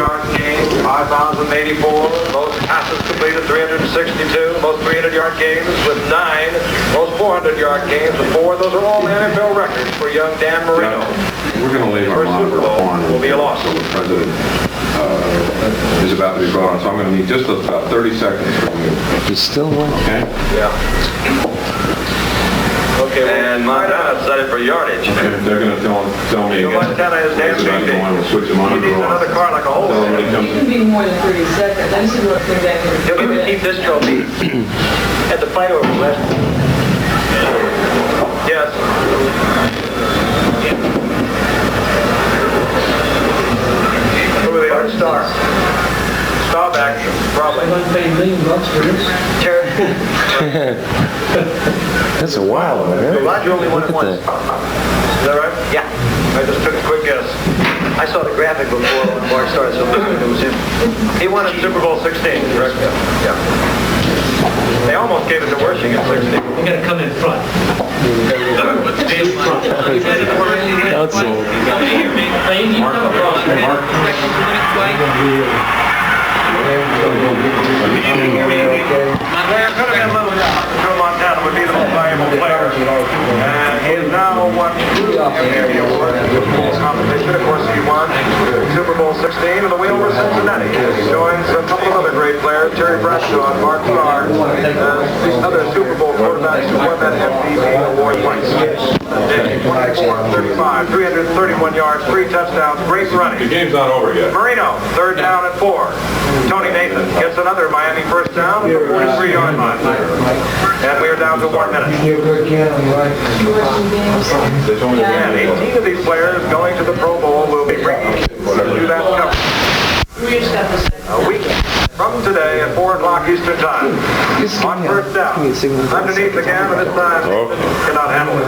yards gained, 5,084. Most passes completed, 362. Most 300-yard games with 9. Most 400-yard games with 4. Those are all NFL records for young Dan Marino. We're going to leave our monitor on. Will be a loss. So the president is about to be brought on, so I'm going to need just about 30 seconds from you. He's still working. Okay? Yeah. Okay, and Montana set it for yardage. And they're going to tell me again. Montana is Dan Marino. Switch the He monitor needs on. another car like a whole. It can be more than 30 seconds. I just want to bring back in. He'll even keep this trophy at the fight over West. Yes. Who are they? Art Star. Starback, probably. I'm going to pay $1 million for this. Sure. That's a while ago. Roger only won it once. Is that right? Yeah. I just took a quick guess. I saw the graphic before when Bart started, so it was him. He won in Super Bowl 16, correct? Yeah. They almost gave it to Wershing in 16. You got to come in front. Montana would be the most valuable player. And he has now won 2 Emmy Awards in the Super Bowl competition. Of course, he won Super Bowl 16 and the win over Cincinnati. He joins a couple of other great players, Terry Bradshaw and Mark Farrar, and other Super Bowl quarterbacks who won that MVP award twice. 24, 35, 331 yards, 3 touchdowns, great running. The game's not over yet. Marino, 3rd down and 4. Tony Nathan gets another Miami first down at the 43-yard line. And we are down to 1 minute. And 18 of these players going to the Pro Bowl will be bringing to that coverage. A week from today at 4 o'clock Eastern Time. On first down. Underneath the gap, and this time cannot handle it.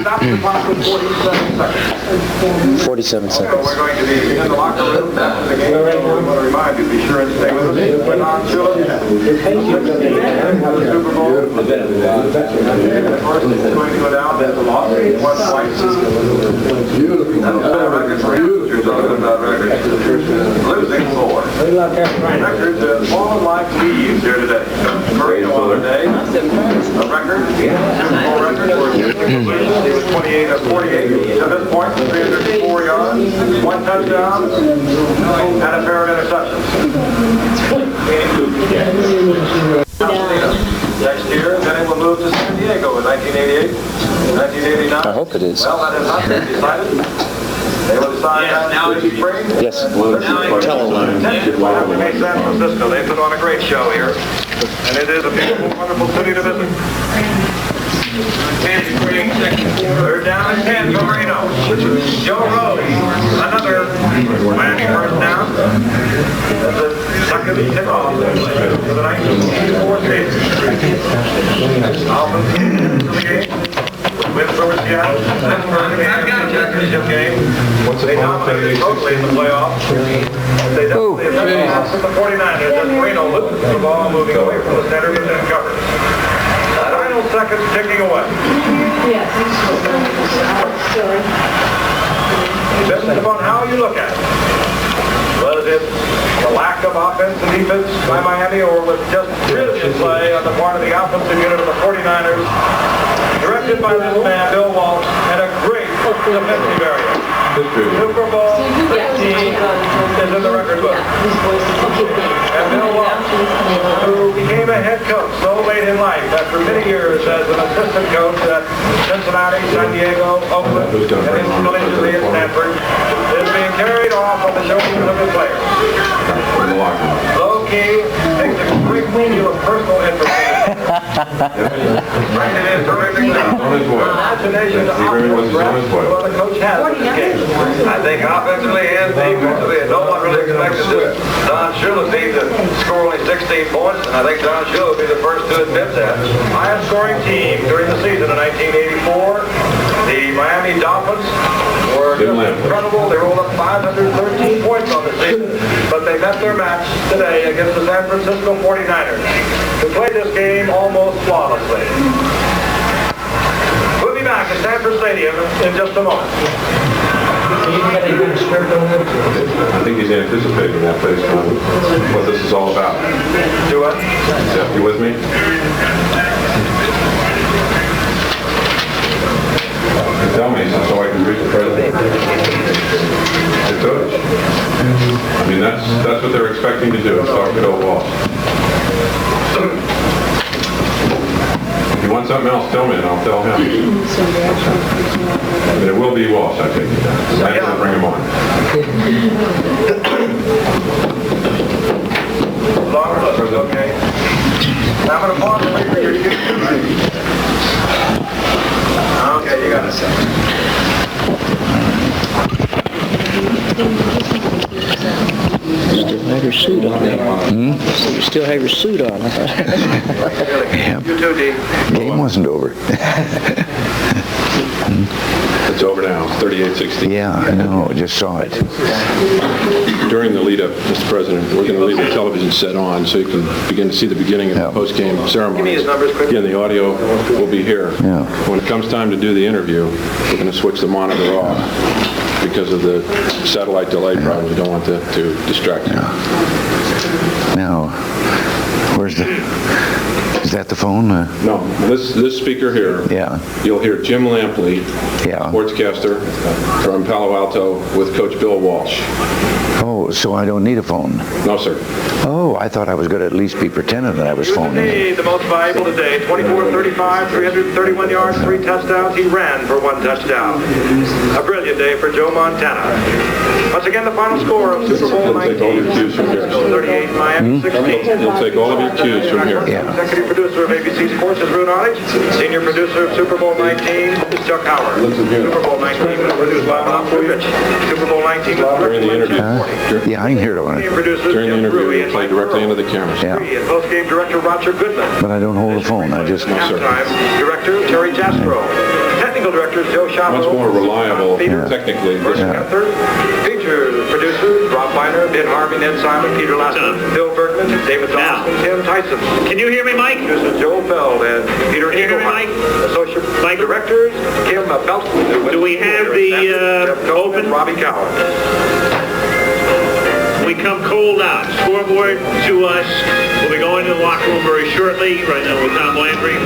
Stop the clock with 47 seconds. 47 So seconds. we're going to be in the locker room after the game. I want to remind you, be sure and stay with us. We're not sure. The Super Bowl. Of course, it's going to go down. That's a loss. One twice. That's a record for you. You're talking about records. Losing 4. Records that fall like leaves here today. Marino on the day. A record. Super Bowl record. He was 28 of 48 to this point, 304 yards, 1 touchdown, and a pair of interceptions. Next year, then it will move to San Diego in 1988, 1989. I hope it is. Well, that has not been decided. They will decide that this spring. Yes. Teleline. We made San Francisco. They put on a great show here, and it is a beautiful, wonderful city to visit. 3rd down and 10 for Marino. Joe Rose, another Miami first down. That's the second tip-off for the 1984 season. Alvin to the game. Wins over Seattle. That's for the championship game. They dominated totally in the playoffs. They definitely have the 49ers as Marino loses the ball moving away from the center and then covers. Final seconds ticking away. Yes. Depends upon how you look at it. Was it the lack of offense and defense by Miami, or was just brilliant play on the part of the offensive unit of the 49ers, directed by this man, Bill Walsh, and a great defensive area? Super Bowl 15 is in the record book. And Bill Walsh, who became a head coach so late in life after many years as an assistant coach at Cincinnati, San Diego, Oakland, and instantly at Stanford, is being carried off on the shoulders of the players. Low key, takes a great deal of personal interest in it. Right, it is terrific now. Imagination to output what the coach has in this game. I think offensively and defensively, no one really expected this. Don Shula team to score only 16 points, and I think Don Shula will be the first to admit that. Highest scoring team during the season in 1984. The Miami Dolphins were incredible. They rolled up 513 points on the season, but they met their match today against the San Francisco 49ers, who played this game almost flawlessly. We'll be back at Sanford Stadium in just a moment. I think he's anticipating that based on what this is all about. Do what? Yeah, you with me? Tell me so I can reach the president. It does. I mean, that's what they're expecting to do, is talk to Bill Walsh. If you want something else, tell me and I'll tell him. I mean, it will be Walsh, I think. I have to bring him on. Okay. Now I'm going to pause and wait for your cue. Okay, you got it. You still have your suit on there. You still have your suit on. Yeah. You too, D. Game wasn't over. It's over now, 38-16. Yeah, I know. I just saw it. During the lead-up, Mr. President, we're going to leave the television set on so you can begin to see the beginning of the post-game ceremony. Give me his numbers quickly. Again, the audio will be here. Yeah. When it comes time to do the interview, we're going to switch the monitor off because of the satellite delay problem. We don't want that to distract you. Now, where's the... Is that the phone? No, this speaker here, Yeah. you'll hear Jim Lampley, Yeah. sportscaster from Palo Alto with Coach Bill Walsh. Oh, so I don't need a phone. No, sir. Oh, I thought I was going to at least be pretending that I was phoning in. Indeed, the most valuable today. 24-35, 331 yards, 3 touchdowns. He ran for 1 touchdown. A brilliant day for Joe Montana. Once again, the final score of Super Bowl 19. Take all your cues from here. 38, Miami 16. You'll take all of your cues from here. Yeah. Executive producer of ABC Sports is Ronald Reagan. Senior producer of Super Bowl 19 is Chuck Howard. Super Bowl 19 was produced by Bob Rich. Super Bowl 19 was During the directed by interview. Jim Forney. Yeah, I can hear it on it. Producers During the Jim interview, Brewery you'll and play Mike directly Rowe. into the cameras. Yeah. And postgame director Roger Goodman. But I don't hold the phone. I just... No, sir. Halftime director Terry Jastrow. Technical directors Joe Shapiro. Much more reliable, Peter technically. First Gunther. Feature producers Rob Weiner, Ben Harvey, Ned Simon, Peter Lassman, Bill Bergman, David Dawson, Tim Tyson. Can you hear me, Mike? Producers Joel Feld and Peter Can you hear me, Engelhardt. Mike? Associate Mike? directors Kim Belton. Do we have the, open? Robbie Coward. We come cold out. Scoreboard to us. We'll be going to the locker room very shortly. Right now with Tom Landry.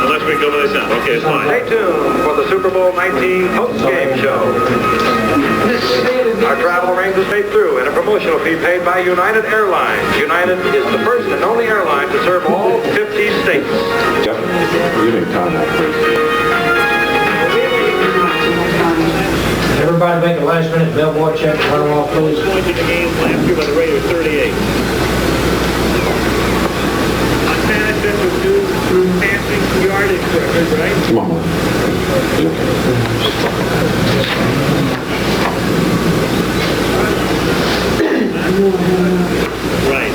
Unless we can go this out. Okay, it's fine. Stay tuned for the Super Bowl 19 post-game show. Our travel arrangements made through and a promotional fee paid by United Airlines. United is the first and only airline to serve all 50 states. Jeff, you didn't contact, please. Everybody make a last-minute bellboy check and run them off, please. Points in the game last year by the rate of 38. Montana set with new passing yardage record, right? Come on, man. Right.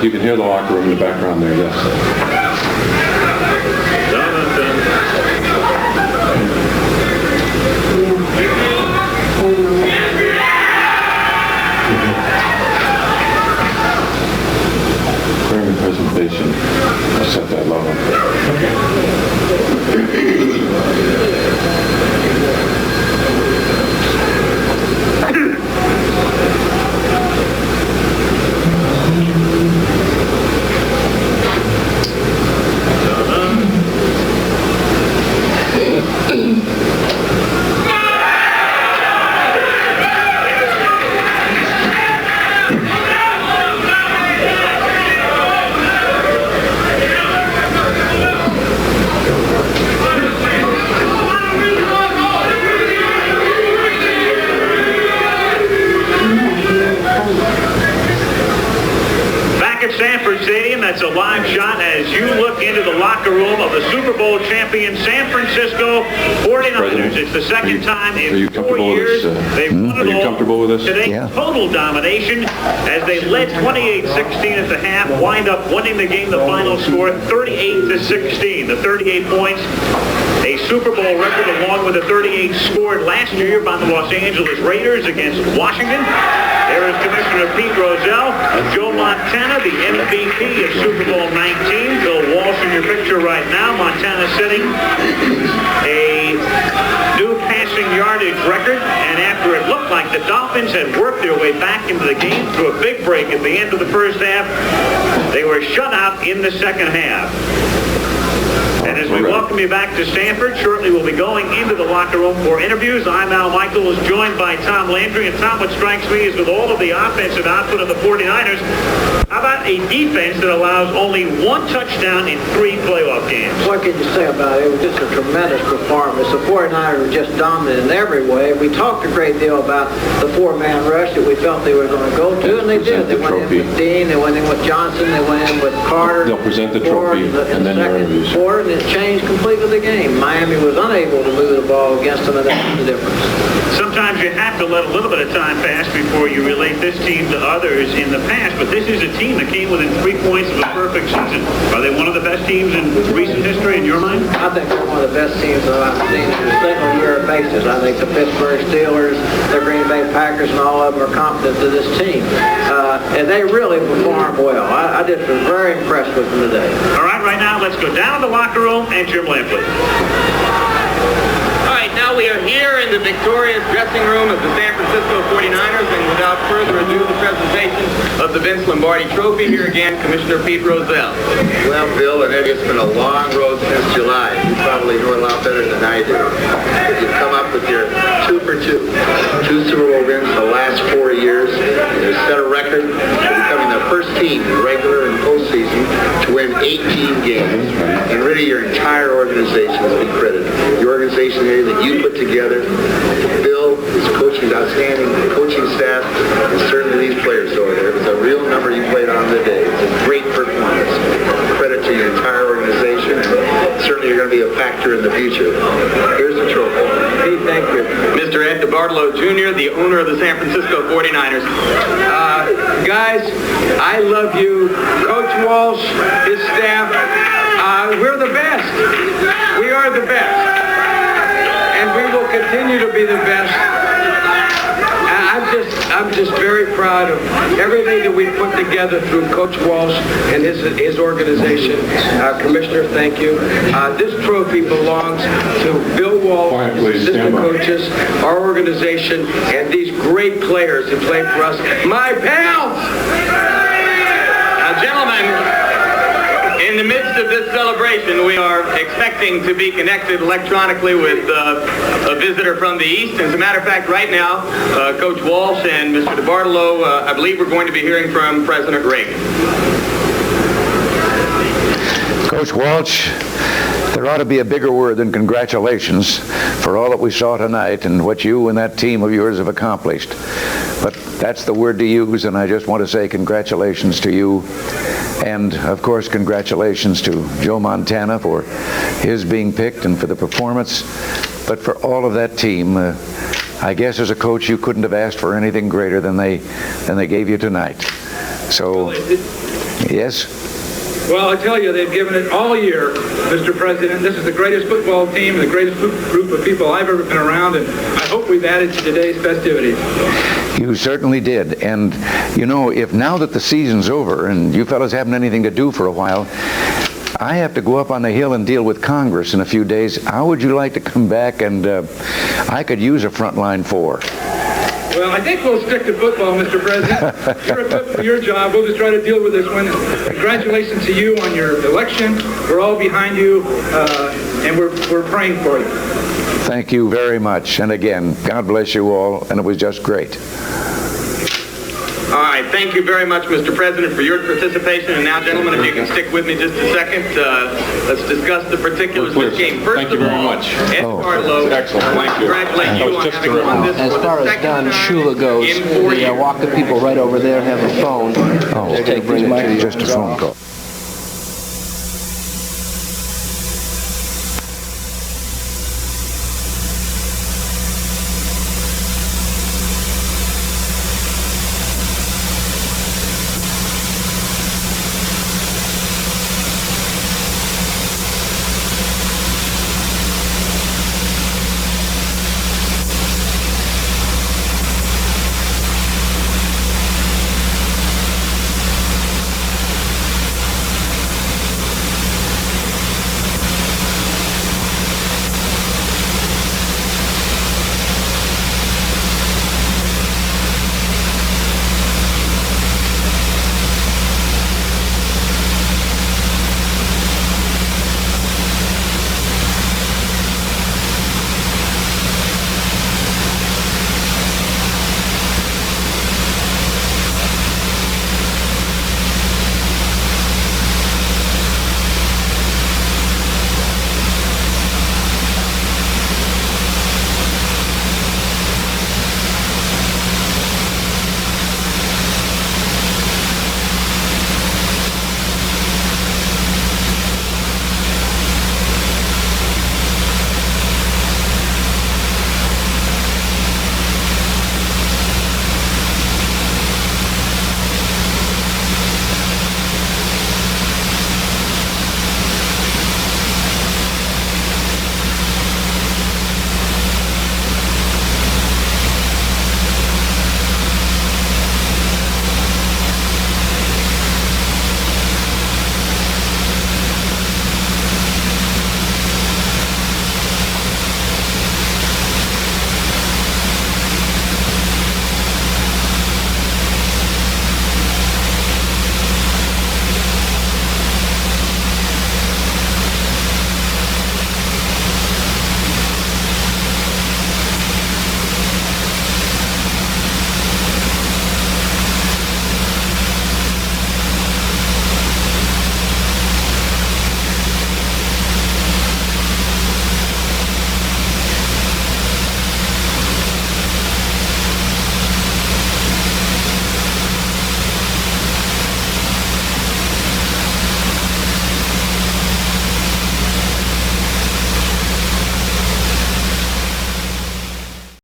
You can hear the locker room in the background there, yes. During the presentation, I set that logo. That's a live shot as you look into the locker locker room of the Super Bowl champion San Francisco 49ers. It's the second time in 4 years they've won it all. Are you comfortable with this? Today, Yeah. total domination as they led 28-16 at the half, wind up winning the game. The final score 38-16. The 38 points, a Super Bowl record along with the 38 scored last year by the Los Angeles Raiders against Washington. There is Commissioner Pete Rozelle, Joe Montana, the MVP of Super Bowl 19. Bill Walsh in your picture right now. Montana setting a new passing yardage record, and after it looked like the Dolphins had worked their way back into the game to a big break at the end of the first half, they were shut out in the second half. And as we welcome you back to Stanford, shortly we'll be going into the locker room for interviews. I'm Al Michaels, joined by Tom Landry. And Tom, what strikes me is with all of the offensive output of the 49ers, how about a defense that allows only one touchdown in 3 playoff games? What can you say about it? It was just a tremendous performance. The 49ers were just dominant in every way. We talked a great deal about the 4-man rush that we felt they were going to go to, and they did. They went in with Dean, they went in with Johnson, they went in with Carter. They'll present the trophy, and then your interviews. Quarter, and it changed completely the game. Miami was unable to move the ball against them, and that's the difference. Sometimes you have to let a little bit of time pass before you relate this team to others in the past, but this is a team that came within 3 points of a perfect season. Are they one of the best teams in recent history in your mind? I think they're one of the best teams that I've seen on a single-year basis. I think the Pittsburgh Steelers, the Green Bay Packers, and all of them are competent to this team. And they really performed well. I just was very impressed with them today. All right now let's go down to the locker room and Jim Lampley. All right, now we are here in the victorious dressing room of the San Francisco 49ers, and without further ado, the presentation of the Vince Lombardi Trophy. Here again, Commissioner Pete Rozelle. Well, Bill and Eddie, it's been a long road since July. You probably know it a lot better than I do. You've come up with your 2 for 2. 2 Super Bowl wins the last 4 years. You've set a record for becoming the first team in regular and postseason to win 18 games. And really, your entire organization has been credited. The organization here that you put together, Bill, his coaching, outstanding coaching staff, and certainly these players over there. It was a real number you played on today. It's a great performance. Credit to your entire organization, and certainly you're going to be a factor in the future. Here's the trophy. Pete, thank you. Mr. Ed DeBartolo Jr., the owner of the San Francisco 49ers. Guys, I love you. Coach Walsh, his staff, we're the best. We are the best. And we will continue to be the best. I'm just very proud of everything that we put together through Coach Walsh and his organization. Commissioner, thank you. This trophy belongs to Bill Walsh, his assistant coaches, our organization, and these great players who play for us. My pals! Now, gentlemen, in the midst of this celebration, we are expecting to be connected electronically with a visitor from the East. As a matter of fact, right now, Coach Walsh and Mr. DeBartolo, I believe we're going to be hearing from President Reagan. Coach Walsh, there ought to be a bigger word than congratulations for all that we saw tonight and what you and that team of yours have accomplished. But that's the word to use, and I just want to say congratulations to you. And, of course, congratulations to Joe Montana for his being picked and for the performance. But for all of that team, I guess as a coach you couldn't have asked for anything greater than they gave you tonight. So, yes? Well, I tell you, they've given it all year, Mr. President. This is the greatest football team and the greatest group of people I've ever been around, and I hope we've added to today's festivities. You certainly did. And, you know, if now that the season's over and you fellas haven't anything to do for a while, I have to go up on the Hill and deal with Congress in a few days. How would you like to come back and I could use a frontline 4? Well, I think we'll stick to football, Mr. President. You're equipped for your job. We'll just try to deal with this one. Congratulations to you on your election. We're all behind you, and we're praying for you. Thank you very much. And again, God bless you all, and it was just great. All right, thank you very much, Mr. President, for your participation. And now, gentlemen, if you can stick with me just a second, let's discuss the particulars of this game. First Thank you very much. Ed Barlow, Excellent. I want to congratulate you on having won this As for far the as second Don time Shula goes, in 4 the years. walk-up people right over there have a phone. Oh, They're going to bring it to you. just a phone call.